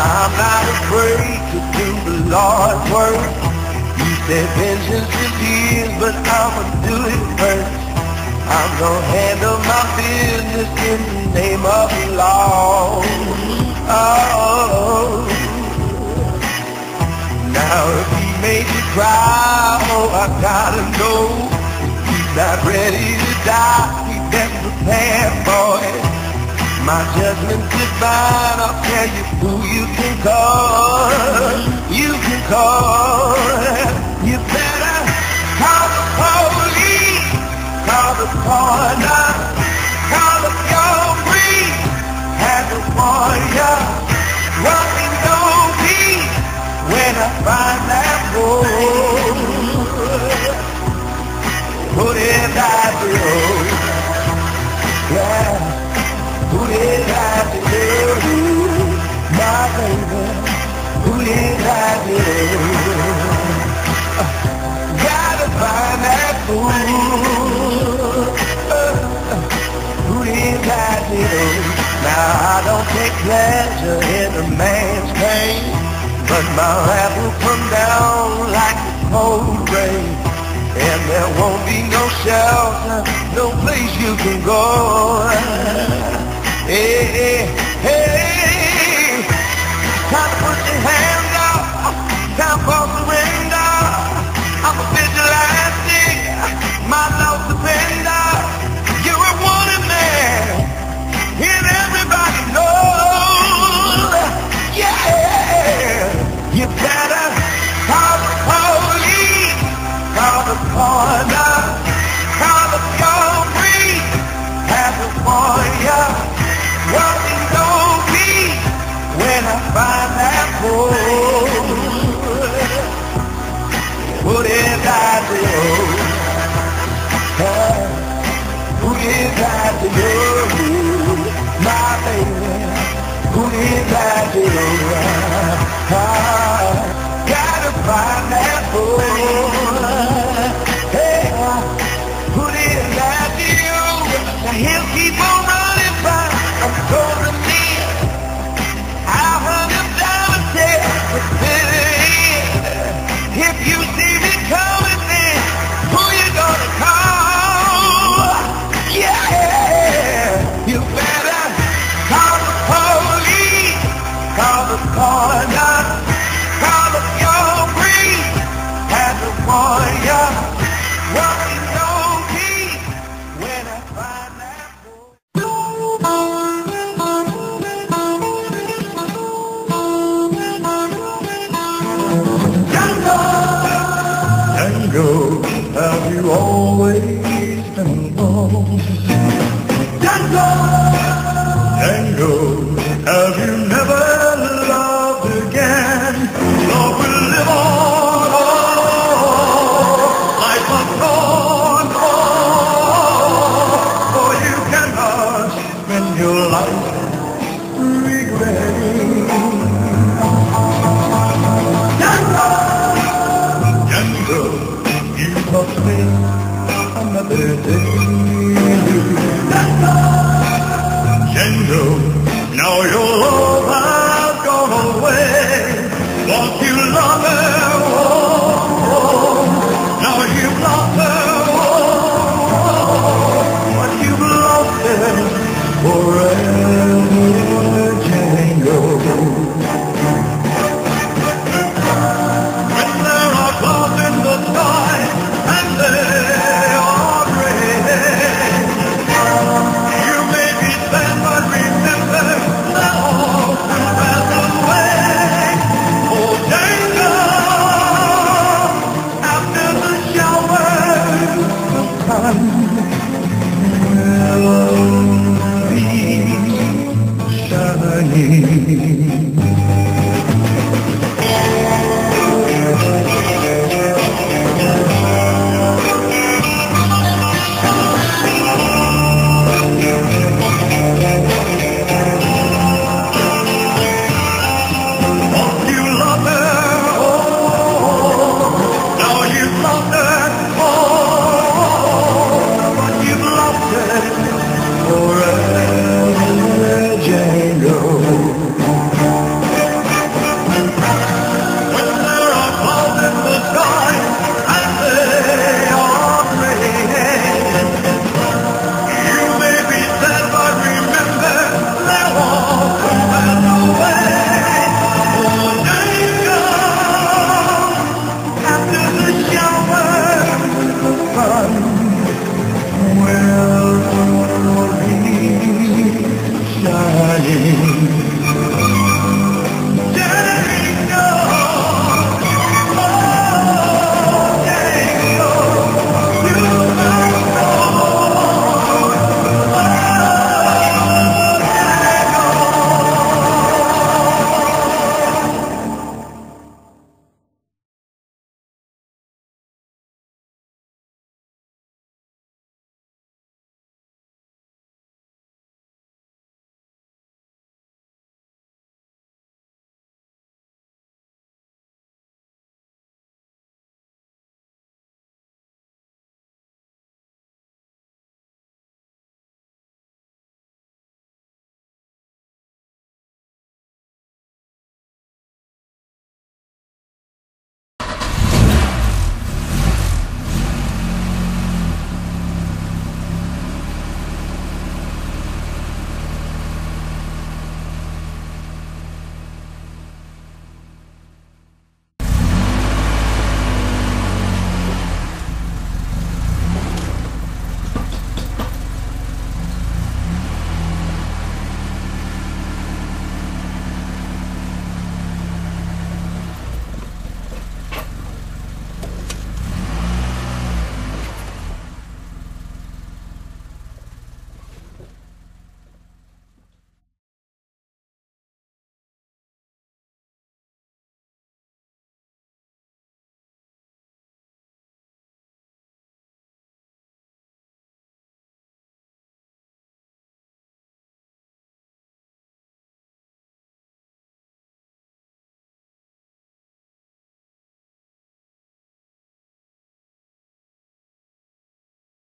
I'm not afraid to do the Lord's work. He said vengeance is his, but I'ma do it first. I'm gonna handle my business in the name of the law. Oh. Now if he made you cry, oh, I gotta know. He's not ready to die, he's been prepared for it. My judgment's divine, I'll tell you who you can call. You can call. You better call the police, call the coroner, call up your brief, have a warrior, walking no peace when I find that road. Put it out the road, yeah. Who did I do? My baby. Who did I do? Gotta find that fool. Who did I do? Now I don't take pleasure in a man's pain, but my wrath will come down like a cold rain. And there won't be no shelter, no place you can go. Hey, hey, hey, time to put your hands up, time for surrender. I'm a vigilante, my love defender. You're a wanted man, and everybody knows. Yeah, you better call the police, call the coroner, call up your brief, have a warrior. Walking no peace when I find that road. What did I do? Who did I do? My baby. Who did I do? Gotta find that road. Hey, who did I do? Now he'll keep on running by. I'm gonna need, I'll hunt him down and tell the city. If you see me coming, then who you gonna call? Yeah, you better call the police, call the coroner, call up your brief, have the warrior, walking no peace when I find that boy. Tango, have you always been alone? Tango, tango, have you never